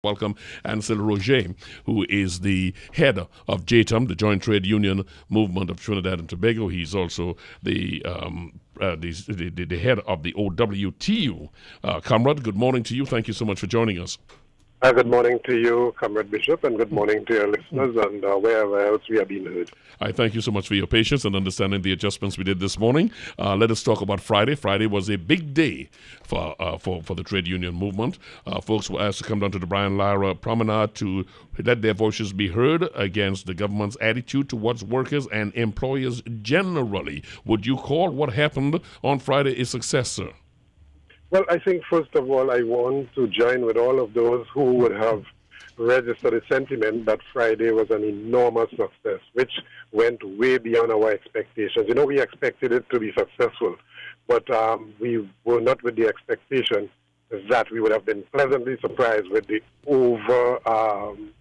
Welcome Ancel Roget, who is the head of JTUM, the Joint Trade Union Movement of Trinidad and Tobago. He's also the head of the OWTU. Comrade, good morning to you. Thank you so much for joining us. Good morning to you, Comrade Bishop, and good morning to your listeners and wherever else we are being heard. I thank you so much for your patience and understanding the adjustments we did this morning. Let us talk about Friday. Friday was a big day for the trade union movement. Folks were asked to come down to the Brian Lara Promenade to let their voices be heard against the government's attitude towards workers and employers generally. Would you call what happened on Friday a success, sir? Well, I think, first of all, I want to join with all of those who would have registered a sentiment that Friday was an enormous success, which went way beyond our expectations. You know, we expected it to be successful, but we were not with the expectation that we would have been pleasantly surprised with the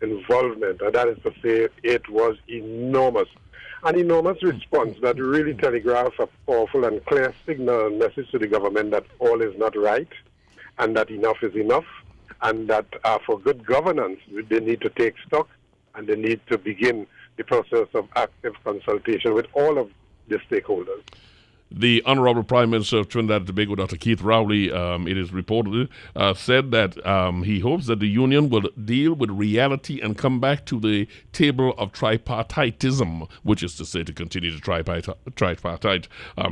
involvement, and that is to say, it was enormous. An enormous response that really telegraphs a powerful and clear signal and message to the government that all is not right and that enough is enough, and that for good governance they need to take stock and they need to begin the process of active consultation with all of the stakeholders. The Honorable Prime Minister of Trinidad and Tobago, Dr. Keith Rowley, it is reported, said that he hopes that the union will deal with reality and come back to the table of tripartitism, which is to say to continue the tripartite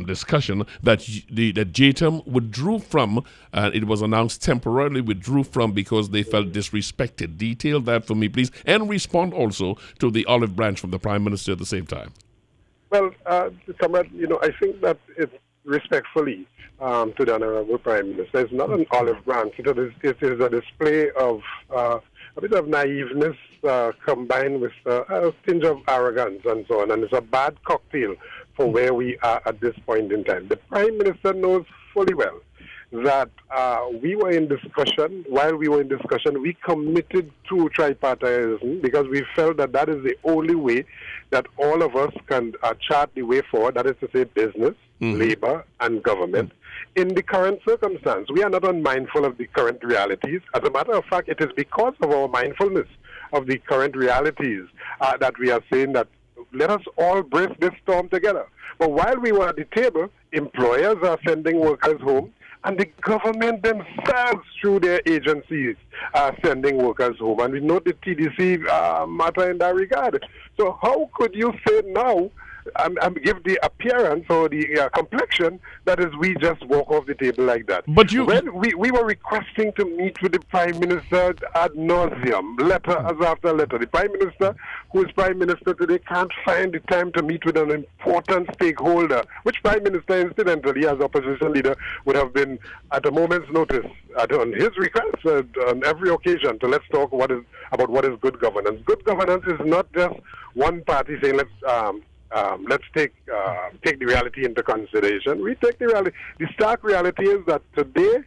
discussion that JTUM withdrew from, it was announced temporarily withdrew from because they felt disrespected. Detail that for me, please, and respond also to the olive branch from the Prime Minister at the same time. Well, Comrade, I think that it's respectfully to the Honorable Prime Minister, it's not an olive branch. It is a display of a bit of naiveness combined with a tinge of arrogance and so on. And it's a bad cocktail for where we are at this point in time. The Prime Minister knows fully well that we were in discussion. While we were in discussion, we committed to tripartitism because we felt that that is the only way that all of us can chart the way forward, that is to say business, labor, and government. In the current circumstance, we are not unmindful of the current realities. As a matter of fact, it is because of our mindfulness of the current realities that we are saying that let us all brace this storm together. But while we were at the table, employers are sending workers home, and the government themselves, through their agencies, are sending workers home. And we know the TDC matter in that regard. So how could you say now and give the appearance or the complexion that is we just walk off the table like that? But when we were requesting to meet with the Prime Minister ad nauseum, letter after letter. The Prime Minister, who is Prime Minister today, can't find the time to meet with an important stakeholder, which Prime Minister, incidentally, as opposition leader, would have been at a moment's notice on his request on every occasion to let's talk about what is good governance. Good governance is not just one party saying let's take the reality into consideration. We take the reality. The stark reality is that today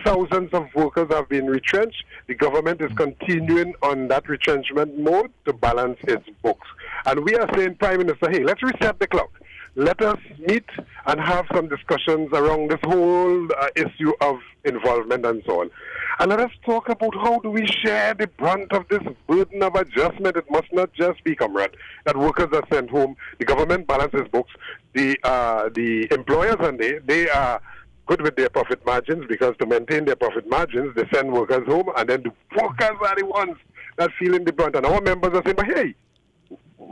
thousands of workers have been retrenched. The government is continuing on that retrenchment mode to balance its books. And we are saying, Prime Minister, hey, let's reset the clock. Let us meet and have some discussions around this whole issue of involvement and so on. And let us talk about how do we share the brunt of this burden of adjustment. It must not just be, comrade, that workers are sent home, the government balances books, the employers and they are good with their profit margins because to maintain their profit margins, they send workers home, and then the workers are the ones that feeling the brunt. And our members are saying, but hey,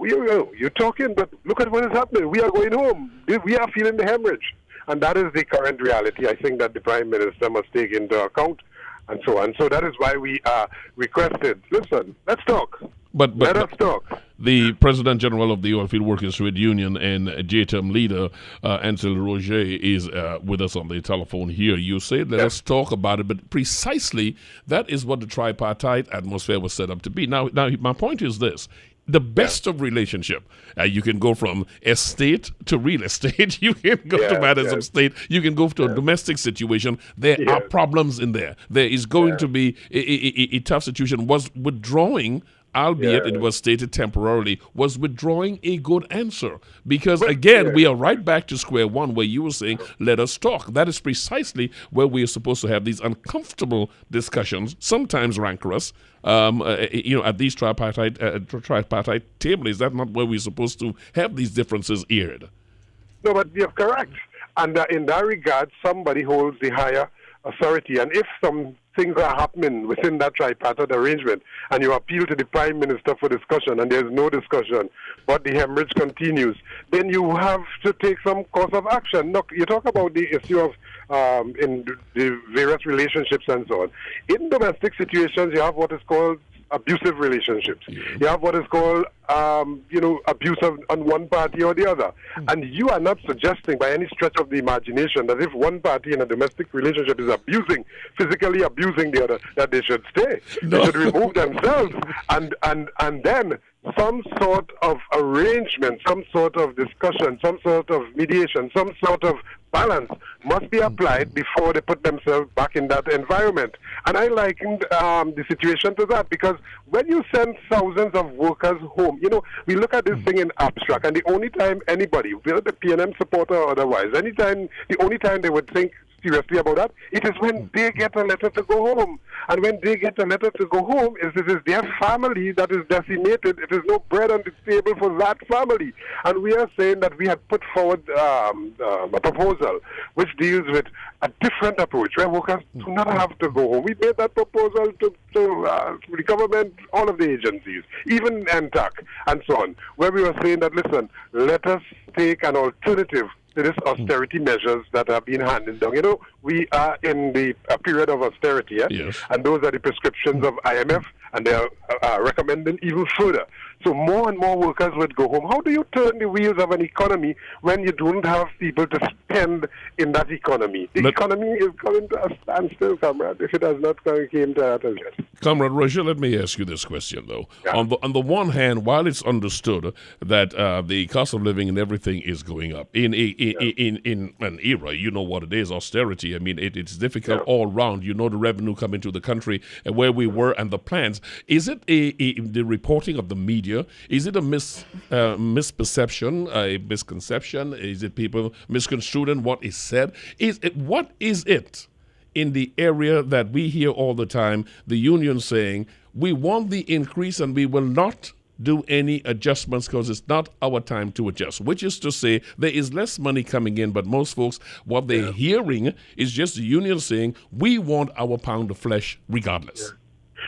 you're talking, but look at what is happening. We are going home. We are feeling the hemorrhage. And that is the current reality. I think that the Prime Minister must take into account and so on. So that is why we requested, listen, let's talk. Let us talk. The President General of the Oilfield Workers Trade Union and JTUM leader, Ancel Roget, is with us on the telephone here. You said, let us talk about it, but precisely that is what the tripartite atmosphere was set up to be. Now my point is this. The best of relationship. You can go from estate to real estate. You can go to matters of state. You can go to a domestic situation. There are problems in there. There is going to be a tough situation. Was withdrawing albeit it was stated temporarily, was withdrawing a good answer. Because, again, we are right back to square one where you were saying, let us talk. That is precisely where we are supposed to have these uncomfortable discussions, sometimes rancorous, at these tripartite table. Is that not where we're supposed to have these differences aired? No, but you're correct. And in that regard, somebody holds the higher authority. And if some things are happening within that tripartite arrangement and you appeal to the Prime Minister for discussion and there's no discussion, but the hemorrhage continues, then you have to take some course of action. Look, you talk about the issue of in the various relationships and so on. In domestic situations, you have what is called abusive relationships. You have what is called, abuse on one party or the other. And you are not suggesting by any stretch of the imagination that if one party in a domestic relationship is physically abusing the other, that they should stay. No. They should remove themselves and then some sort of arrangement, some sort of discussion, some sort of mediation, some sort of balance must be applied before they put themselves back in that environment. And I likened the situation to that, because when you send thousands of workers home, we look at this thing in abstract, and the only time anybody, whether the PNM supporter or otherwise, the only time they would think seriously about that, it is when they get a letter to go home. And when they get a letter to go home, it is their family that is decimated. It is no bread on the table for that family. And we are saying that we have put forward a proposal which deals with a different approach, where workers do not have to go home. We made that proposal to the government, all of the agencies, even NTAC and so on, where we were saying that, listen, let us take an alternative to these austerity measures that have been handed down. We are in the period of austerity, Yes. And those are the prescriptions of IMF, and they are recommending even further. So more and more workers would go home. How do you turn the wheels of an economy when you don't have people to spend in that economy? The economy is coming to a standstill, comrade, if it has not came to that as yet. Comrade Roger, let me ask you this question, though. Yeah. On the one hand, while it's understood that the cost of living and everything is going up, in an era, you know what it is, austerity. I mean, it's difficult all round. You know the revenue coming to the country and where we were and the plans. Is it the reporting of the media? Is it a misperception, a misconception? Is it people misconstruing what is said? What is it in the area that we hear all the time, the union saying, we want the increase and we will not do any adjustments because it's not our time to adjust, which is to say there is less money coming in, but most folks, what they're hearing is just the union saying, we want our pound of flesh regardless. Yeah.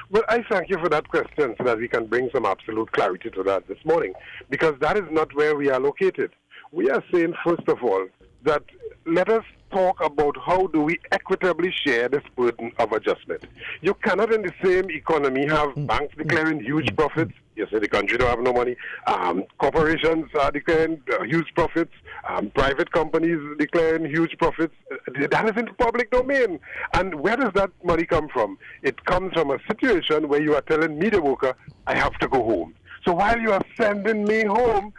Well, I thank you for that question so that we can bring some absolute clarity to that this morning, because that is not where we are located. We are saying, first of all, that let us talk about how do we equitably share this burden of adjustment. You cannot in the same economy have banks declaring huge profits. You say the country don't have no money. Corporations are declaring huge profits. Private companies declaring huge profits. That is in the public domain. And where does that money come from? It comes from a situation where you are telling me, the worker, I have to go home. So while you are sending me home,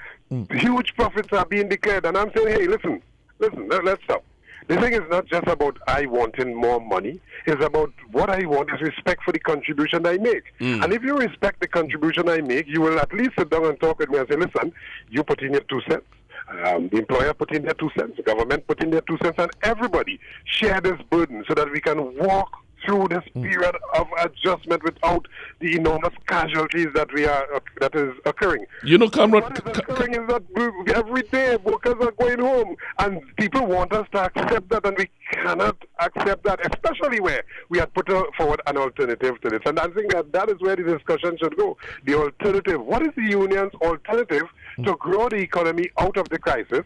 huge profits are being declared. And I'm saying, hey, listen, let's stop. The thing is not just about I wanting more money. It's about what I want is respect for the contribution I make. And if you respect the contribution I make, you will at least sit down and talk with me and say, listen, you put in your 2 cents. The employer put in their 2 cents. The government put in their 2 cents. And everybody share this burden so that we can walk through this period of adjustment without the enormous casualties that is occurring. Comrade, what is occurring is that every day workers are going home, and people want us to accept that, and we cannot accept that, especially where we had put forward an alternative to this. And I think that is where the discussion should go. The alternative. What is the union's alternative to grow the economy out of the crisis?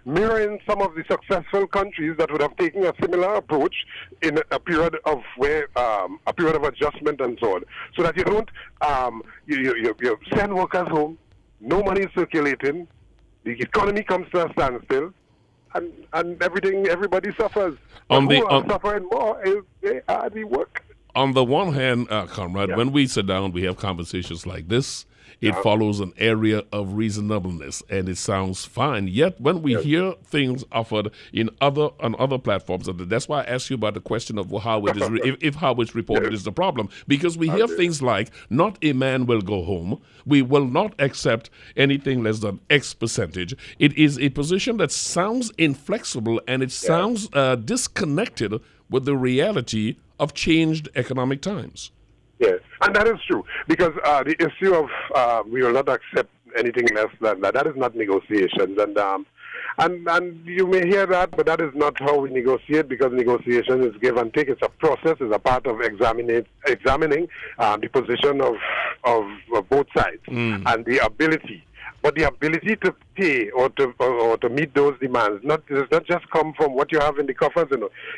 Mirroring some of the successful countries that would have taken a similar approach in a period of adjustment and so on, so that you don't you send workers home, no money is circulating, the economy comes to a standstill, and everybody suffers. Who are suffering more is the work. On the one hand, comrade, when we sit down, we have conversations like this. It follows an area of reasonableness, and it sounds fine. Yet, when we hear things offered on other platforms, and that's why I asked you about the question of how it is, if how it's reported is the problem, because we hear things like, "Not a man will go home. We will not accept anything less than X percentage." It is a position that sounds inflexible, and it sounds disconnected with the reality of changed economic times. Yes, and that is true, because the issue of we will not accept anything less than that, that is not negotiations. And you may hear that, but that is not how we negotiate, because negotiation is give and take. It's a process. It's a part of examining the position of both sides and the ability. But the ability to pay or to meet those demands does not just come from what you have in the coffers.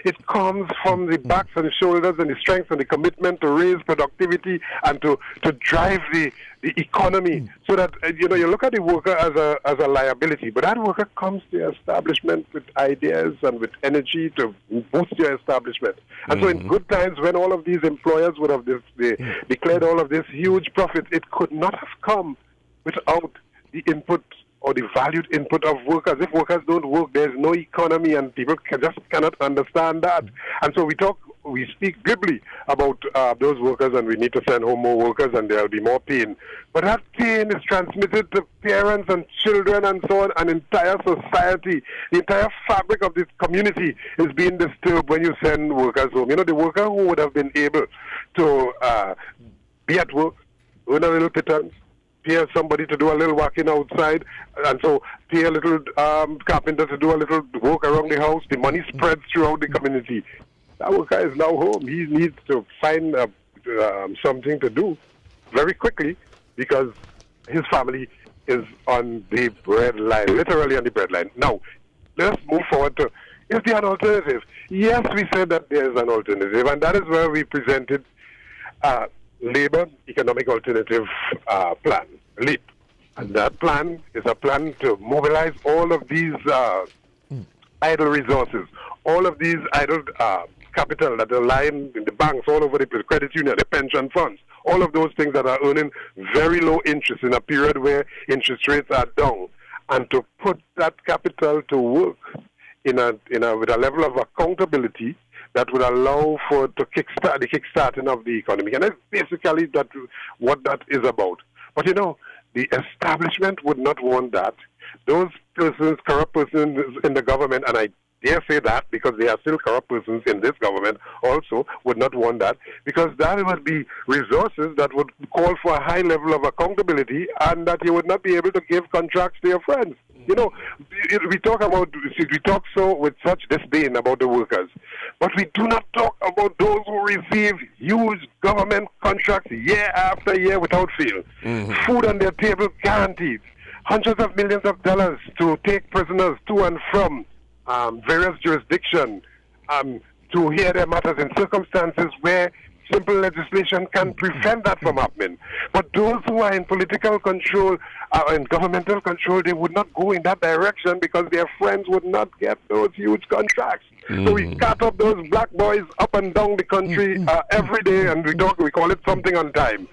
It comes from the backs and the shoulders and the strength and the commitment to raise productivity and to drive the economy, so that you look at the worker as a liability, but that worker comes to your establishment with ideas and with energy to boost your establishment. And so in good times, when all of these employers would have declared all of this huge profit, it could not have come without the input or the valued input of workers. If workers don't work, there's no economy, and people just cannot understand that. And so we speak glibly about those workers, and we need to send home more workers, and there'll be more pain. But that pain is transmitted to parents and children and so on, and entire society. The entire fabric of this community is being disturbed when you send workers home. The worker who would have been able to be at work, earn a little pittance, pay somebody to do a little walking outside, and so pay a little carpenter to do a little work around the house. The money spreads throughout the community. That worker is now home. He needs to find something to do very quickly, because his family is on the breadline, literally on the breadline. Now, let's move forward to, is there an alternative? Yes, we said that there is an alternative, and that is where we presented Labour Economic Alternative Plan, LEAP. And that plan is a plan to mobilize all of these idle resources, all of these idle capital that are lying in the banks all over the place, credit union, the pension funds, all of those things that are earning very low interest in a period where interest rates are down, and to put that capital to work with a level of accountability that would allow for the kickstarting of the economy. And that's basically what that is about. But the establishment would not want that. Those persons, corrupt persons in the government, and I dare say that because they are still corrupt persons in this government also, would not want that, because that would be resources that would call for a high level of accountability, and that you would not be able to give contracts to your friends. We talk so with such disdain about the workers, but we do not talk about those who receive huge government contracts year after year without fail. Food on their table guaranteed. Hundreds of millions of dollars to take prisoners to and from various jurisdictions to hear their matters in circumstances where simple legislation can prevent that from happening. But those who are in political control, in governmental control, they would not go in that direction because their friends would not get those huge contracts. So we cut up those black boys up and down the country every day, and we call it something on time.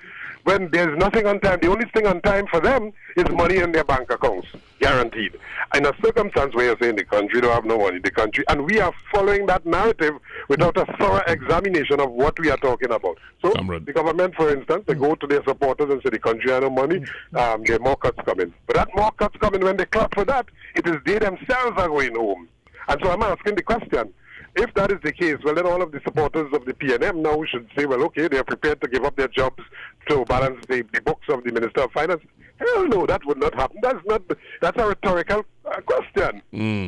When there's nothing on time, the only thing on time for them is money in their bank accounts, guaranteed. In a circumstance where you're saying the country don't have no money, the country, and we are following that narrative without a thorough examination of what we are talking about. So the government, for instance, they go to their supporters and say the country has no money, there are more cuts coming. But that more cuts coming, when they clap for that, it is they themselves are going home. And so I'm asking the question, if that is the case, well, then all of the supporters of the PNM now should say, well, okay, they are prepared to give up their jobs to balance the books of the Minister of Finance. Hell no, that would not happen. That's a rhetorical question,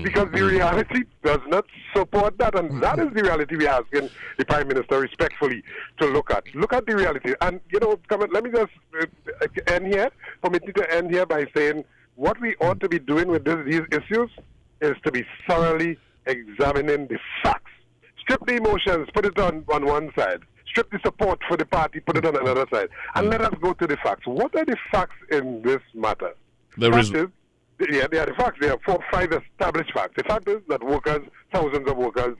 because the reality does not support that, and that is the reality we are asking the Prime Minister respectfully to look at. Look at the reality. And, let me just permit me to end here by saying what we ought to be doing with these issues is to be thoroughly examining the facts. Strip the emotions, put it on one side. Strip the support for the party, put it on another side. And let us go to the facts. What are the facts in this matter? There are the facts. There are 4 or 5 established facts. The fact is that workers, thousands of workers,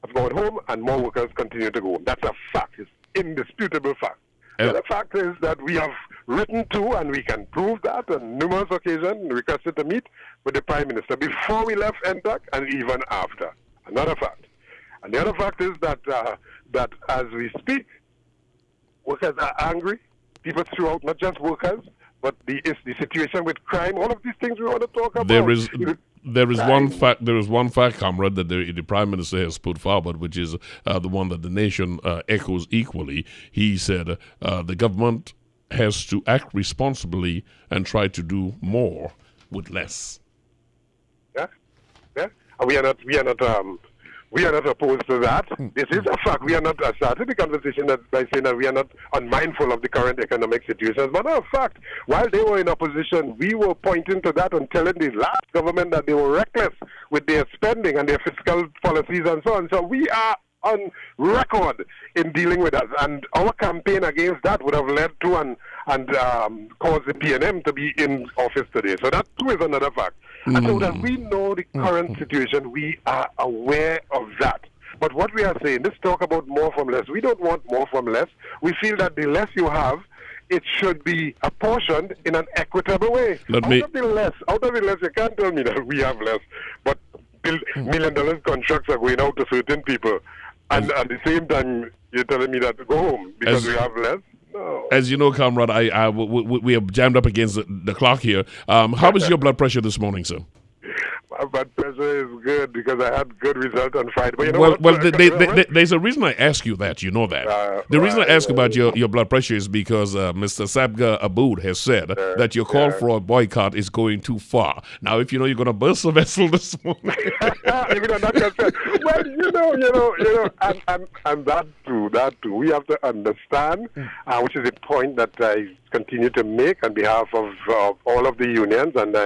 have gone home, and more workers continue to go home. That's a fact. It's indisputable fact. The other fact is that we have written to, and we can prove that on numerous occasions, requested to meet with the Prime Minister before we left NTAC and even after. Another fact. And the other fact is that that as we speak, workers are angry. People throughout, not just workers, but the situation with crime, all of these things we want to talk about. There is one fact, comrade, that the Prime Minister has put forward, which is the one that the nation echoes equally. He said the government has to act responsibly and try to do more with less. Yeah. We are not opposed to that. This is a fact. We are not started the conversation by saying that we are not unmindful of the current economic situation. As a matter of fact, while they were in opposition, we were pointing to that and telling the last government that they were reckless with their spending and their fiscal policies and so on. So we are on record in dealing with that. And our campaign against that would have led to and caused the PNM to be in office today. So that too is another fact. And so that we know the current situation, we are aware of that. But what we are saying, this talk about more from less, we don't want more from less. We feel that the less you have, it should be apportioned in an equitable way. Out of the less, you can't tell me that we have less, but $1 million contracts are going out to certain people. And at the same time, you're telling me that to go home because we have less? No. As you know, comrade, we are jammed up against the clock here. How is your blood pressure this morning, sir? My blood pressure is good because I had good result on Friday. But you know there's a reason I ask you that. You know that. The reason I ask about your blood pressure is because Mr. Sabga Aboud has said that your call for a boycott is going too far. Now, if you know you're going to burst a vessel this morning. Well, and that too. We have to understand, which is a point that I continue to make on behalf of all of the unions, and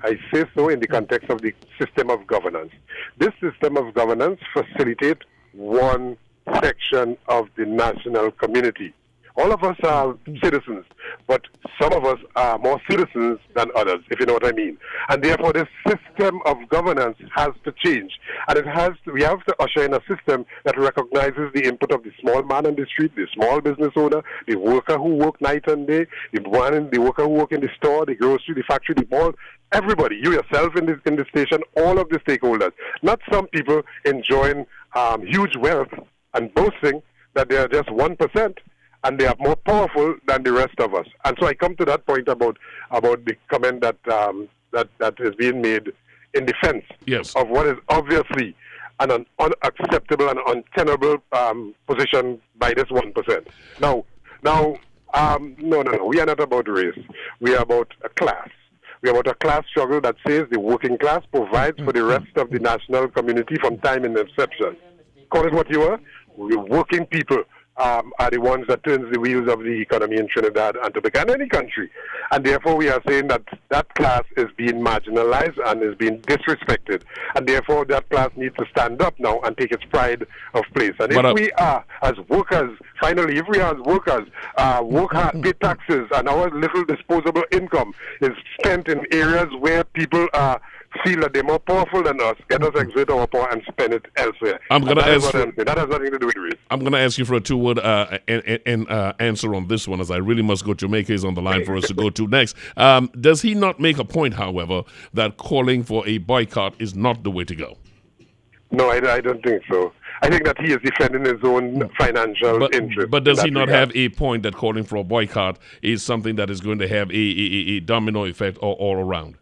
I say so in the context of the system of governance. This system of governance facilitates one section of the national community. All of us are citizens, but some of us are more citizens than others, if you know what I mean. And therefore, this system of governance has to change. And we have to usher in a system that recognizes the input of the small man on the street, the small business owner, the worker who work night and day, the worker who work in the store, the grocery, the factory, the mall, everybody, you yourself in the station, all of the stakeholders. Not some people enjoying huge wealth and boasting that they are just 1%. And they are more powerful than the rest of us. And so I come to that point about the comment that that is being made in defense of what is obviously an unacceptable and untenable position by this 1%. No, we are not about race. We are about a class. We are about a class struggle that says the working class provides for the rest of the national community from time in inception. Call it what you are. We're working people. Are the ones that turns the wheels of the economy in Trinidad and Tobago and any country. And therefore we are saying that that class is being marginalized and is being disrespected. And therefore that class needs to stand up now and take its pride of place. And if we are as workers, work hard, pay taxes, and our little disposable income is spent in areas where people feel that they're more powerful than us, get us exert our power and spend it elsewhere. That has nothing to do with race. I'm going to ask you for a two-word answer on this one, as I really must go. Jamaica is on the line for us to go to next. Does he not make a point, however, that calling for a boycott is not the way to go? No, I don't think so. I think that he is defending his own financial interest. But does he not have a point that calling for a boycott is something that is going to have a domino effect all around?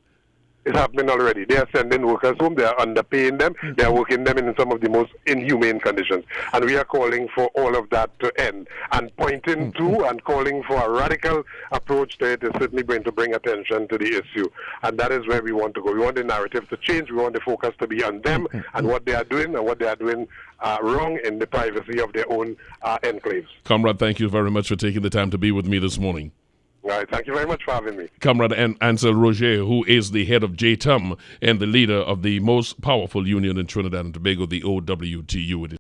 It's happening already. They are sending workers home. They are underpaying them. They are working them in some of the most inhumane conditions. And we are calling for all of that to end. And pointing to and calling for a radical approach to it is certainly going to bring attention to the issue. And that is where we want to go. We want the narrative to change. We want the focus to be on them and what they are doing and what they are doing wrong in the privacy of their own enclaves. Comrade, thank you very much for taking the time to be with me this morning. All right, thank you very much for having me. Comrade Ancel Roget, who is the head of JTUM and the leader of the most powerful union in Trinidad and Tobago, the OWTU.